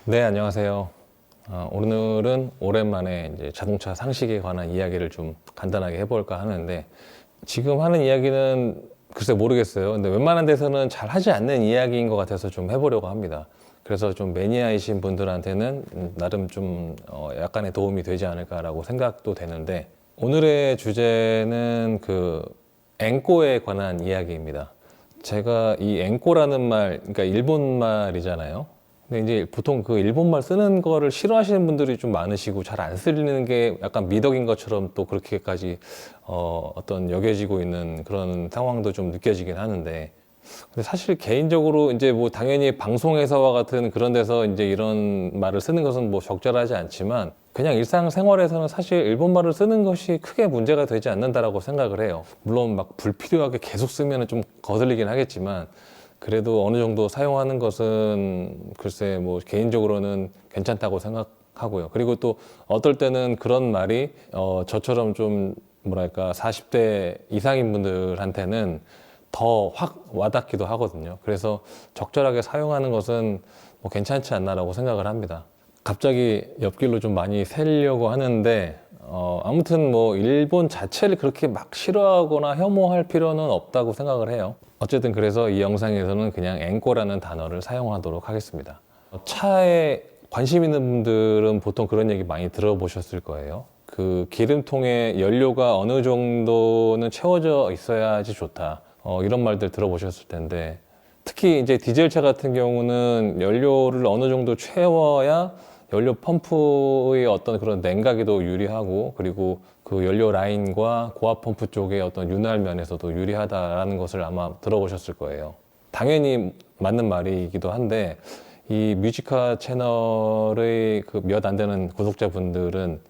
네, 안녕하세요. 오늘은 오랜만에 이제 자동차 상식에 관한 이야기를 좀 간단하게 해볼까 하는데, 지금 하는 이야기는 글쎄 모르겠어요. 근데 웬만한 데서는 잘 하지 않는 이야기인 것 같아서 좀 해보려고 합니다. 그래서 좀 매니아이신 분들한테는 나름 좀 약간의 도움이 되지 않을까라고 생각도 되는데, 오늘의 주제는 그 앵꼬에 관한 이야기입니다. 제가 이 앵꼬라는 말, 그러니까 일본 말이잖아요. 근데 이제 보통 그 일본말 쓰는 거를 싫어하시는 분들이 좀 많으시고 잘 안 쓰는 게 약간 미덕인 것처럼 또 그렇게까지 어떤 여겨지고 있는 그런 상황도 좀 느껴지긴 하는데, 근데 사실 개인적으로 이제 뭐 당연히 방송에서와 같은 그런 데서 이제 이런 말을 쓰는 것은 뭐 적절하지 않지만, 그냥 일상생활에서는 사실 일본말을 쓰는 것이 크게 문제가 되지 않는다라고 생각을 해요. 물론 막 불필요하게 계속 쓰면 좀 거슬리긴 하겠지만, 그래도 어느 정도 사용하는 것은 글쎄 뭐 개인적으로는 괜찮다고 생각하고요. 그리고 또 어떨 때는 그런 말이 저처럼 좀 뭐랄까 40대 이상인 분들한테는 더 확 와닿기도 하거든요. 그래서 적절하게 사용하는 것은 뭐 괜찮지 않나라고 생각을 합니다. 갑자기 옆길로 좀 많이 새려고 하는데, 아무튼 뭐 일본 자체를 그렇게 막 싫어하거나 혐오할 필요는 없다고 생각을 해요. 어쨌든 그래서 이 영상에서는 그냥 앵꼬라는 단어를 사용하도록 하겠습니다. 차에 관심 있는 분들은 보통 그런 얘기 많이 들어보셨을 거예요. 그 기름통에 연료가 어느 정도는 채워져 있어야지 좋다. 이런 말들 들어보셨을 텐데, 특히 이제 디젤차 같은 경우는 연료를 어느 정도 채워야 연료 펌프의 어떤 그런 냉각에도 유리하고, 그리고 그 연료 라인과 고압 펌프 쪽의 어떤 윤활 면에서도 유리하다라는 것을 아마 들어보셨을 거예요. 당연히 맞는 말이기도 한데, 이 뮤지카 채널의 그 몇 안 되는 구독자분들은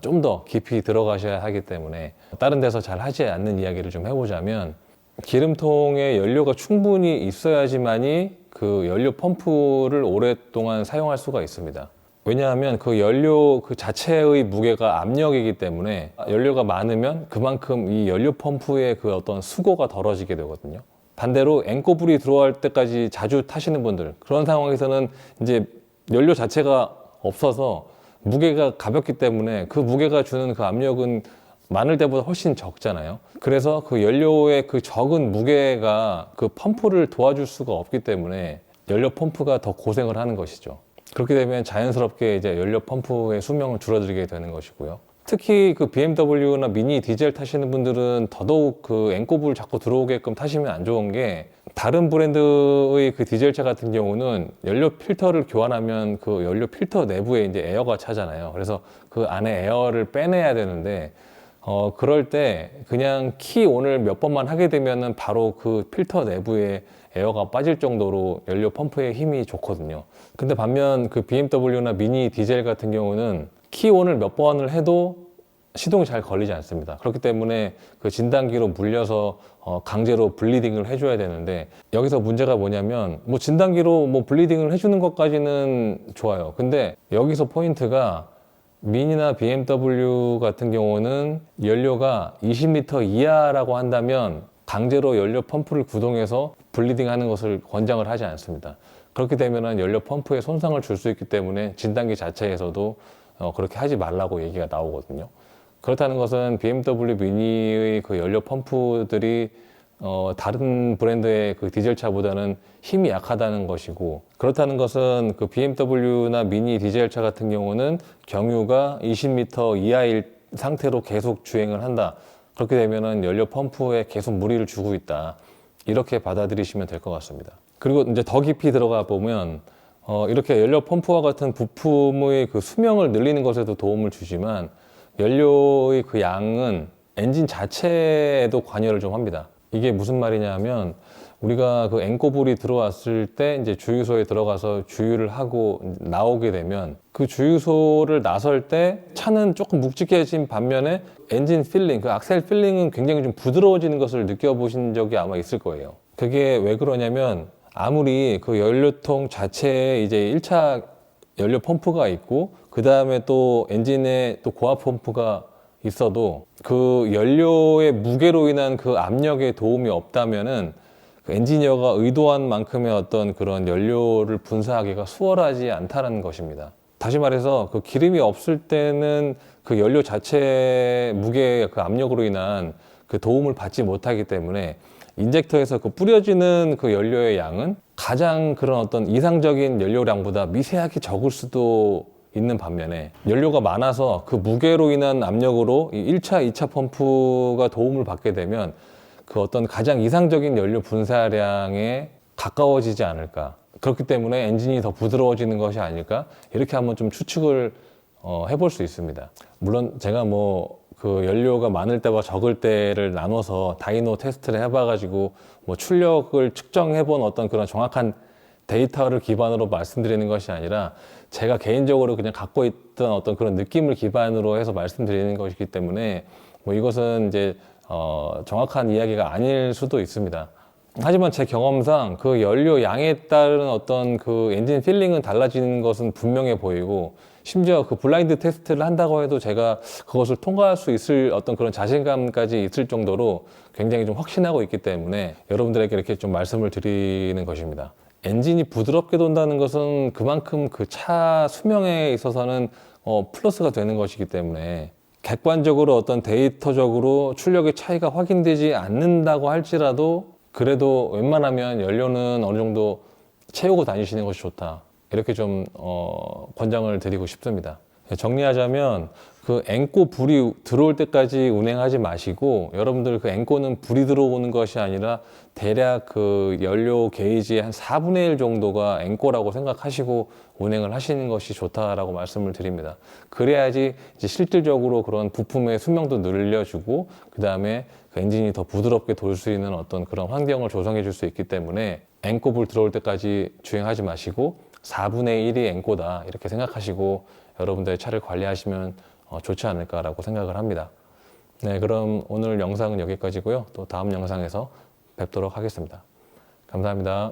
좀 더 깊이 들어가셔야 하기 때문에 다른 데서 잘 하지 않는 이야기를 좀 해보자면, 기름통에 연료가 충분히 있어야지만이 그 연료 펌프를 오랫동안 사용할 수가 있습니다. 왜냐하면 그 연료 그 자체의 무게가 압력이기 때문에, 연료가 많으면 그만큼 이 연료 펌프의 그 어떤 수고가 덜어지게 되거든요. 반대로 앵꼬불이 들어갈 때까지 자주 타시는 분들, 그런 상황에서는 이제 연료 자체가 없어서 무게가 가볍기 때문에 그 무게가 주는 그 압력은 많을 때보다 훨씬 적잖아요. 그래서 그 연료의 그 적은 무게가 그 펌프를 도와줄 수가 없기 때문에 연료 펌프가 더 고생을 하는 것이죠. 그렇게 되면 자연스럽게 이제 연료 펌프의 수명은 줄어들게 되는 것이고요. 특히 그 BMW나 미니 디젤 타시는 분들은 더더욱 그 앵꼬불 자꾸 들어오게끔 타시면 안 좋은 게, 다른 브랜드의 그 디젤차 같은 경우는 연료 필터를 교환하면 그 연료 필터 내부에 이제 에어가 차잖아요. 그래서 그 안에 에어를 빼내야 되는데, 그럴 때 그냥 키 온을 몇 번만 하게 되면은 바로 그 필터 내부에 에어가 빠질 정도로 연료 펌프의 힘이 좋거든요. 근데 반면 그 BMW나 미니 디젤 같은 경우는 키 온을 몇 번을 해도 시동이 잘 걸리지 않습니다. 그렇기 때문에 그 진단기로 물려서 강제로 블리딩을 해줘야 되는데, 여기서 문제가 뭐냐면, 뭐 진단기로 뭐 블리딩을 해주는 것까지는 좋아요. 근데 여기서 포인트가, 미니나 BMW 같은 경우는 연료가 20리터 이하라고 한다면 강제로 연료 펌프를 구동해서 블리딩 하는 것을 권장을 하지 않습니다. 그렇게 되면 연료 펌프에 손상을 줄 수 있기 때문에 진단기 자체에서도 그렇게 하지 말라고 얘기가 나오거든요. 그렇다는 것은 BMW 미니의 그 연료 펌프들이 다른 브랜드의 그 디젤차보다는 힘이 약하다는 것이고, 그렇다는 것은 그 BMW나 미니 디젤차 같은 경우는 경유가 20m 이하일 상태로 계속 주행을 한다. 그렇게 되면은 연료 펌프에 계속 무리를 주고 있다. 이렇게 받아들이시면 될 것 같습니다. 그리고 이제 더 깊이 들어가 보면, 이렇게 연료 펌프와 같은 부품의 그 수명을 늘리는 것에도 도움을 주지만, 연료의 그 양은 엔진 자체에도 관여를 좀 합니다. 이게 무슨 말이냐 하면, 우리가 그 앵꼬불이 들어왔을 때 이제 주유소에 들어가서 주유를 하고 나오게 되면, 그 주유소를 나설 때 차는 조금 묵직해진 반면에 엔진 필링, 그 악셀 필링은 굉장히 좀 부드러워지는 것을 느껴보신 적이 아마 있을 거예요. 그게 왜 그러냐면, 아무리 그 연료통 자체에 이제 1차 연료 펌프가 있고, 그 다음에 또 엔진에 또 고압 펌프가 있어도 그 연료의 무게로 인한 그 압력에 도움이 없다면은 그 엔지니어가 의도한 만큼의 어떤 그런 연료를 분사하기가 수월하지 않다는 것입니다. 다시 말해서 그 기름이 없을 때는 그 연료 자체의 무게의 그 압력으로 인한 그 도움을 받지 못하기 때문에 인젝터에서 그 뿌려지는 그 연료의 양은 가장 그런 어떤 이상적인 연료량보다 미세하게 적을 수도 있는 반면에 연료가 많아서 그 무게로 인한 압력으로 이 1차, 2차 펌프가 도움을 받게 되면 그 어떤 가장 이상적인 연료 분사량에 가까워지지 않을까. 그렇기 때문에 엔진이 더 부드러워지는 것이 아닐까. 이렇게 한번 좀 추측을 해볼 수 있습니다. 물론 제가 뭐 그 연료가 많을 때와 적을 때를 나눠서 다이노 테스트를 해봐가지고 뭐 출력을 측정해본 어떤 그런 정확한 데이터를 기반으로 말씀드리는 것이 아니라 제가 개인적으로 그냥 갖고 있던 어떤 그런 느낌을 기반으로 해서 말씀드리는 것이기 때문에 뭐 이것은 이제 정확한 이야기가 아닐 수도 있습니다. 하지만 제 경험상 그 연료 양에 따른 어떤 그 엔진 필링은 달라지는 것은 분명해 보이고 심지어 그 블라인드 테스트를 한다고 해도 제가 그것을 통과할 수 있을 어떤 그런 자신감까지 있을 정도로 굉장히 좀 확신하고 있기 때문에 여러분들에게 이렇게 좀 말씀을 드리는 것입니다. 엔진이 부드럽게 돈다는 것은 그만큼 그 차 수명에 있어서는 플러스가 되는 것이기 때문에 객관적으로 어떤 데이터적으로 출력의 차이가 확인되지 않는다고 할지라도 그래도 웬만하면 연료는 어느 정도 채우고 다니시는 것이 좋다. 이렇게 좀 권장을 드리고 싶습니다. 정리하자면 그 앵꼬 불이 들어올 때까지 운행하지 마시고 여러분들 그 앵꼬는 불이 들어오는 것이 아니라 대략 그 연료 게이지의 한 4분의 1 정도가 앵꼬라고 생각하시고 운행을 하시는 것이 좋다라고 말씀을 드립니다. 그래야지 이제 실질적으로 그런 부품의 수명도 늘려주고 그 다음에 그 엔진이 더 부드럽게 돌 수 있는 어떤 그런 환경을 조성해 줄 수 있기 때문에 앵꼬 불 들어올 때까지 주행하지 마시고 4분의 1이 앵꼬다 이렇게 생각하시고 여러분들의 차를 관리하시면 좋지 않을까라고 생각을 합니다. 네, 그럼 오늘 영상은 여기까지고요. 또 다음 영상에서 뵙도록 하겠습니다. 감사합니다.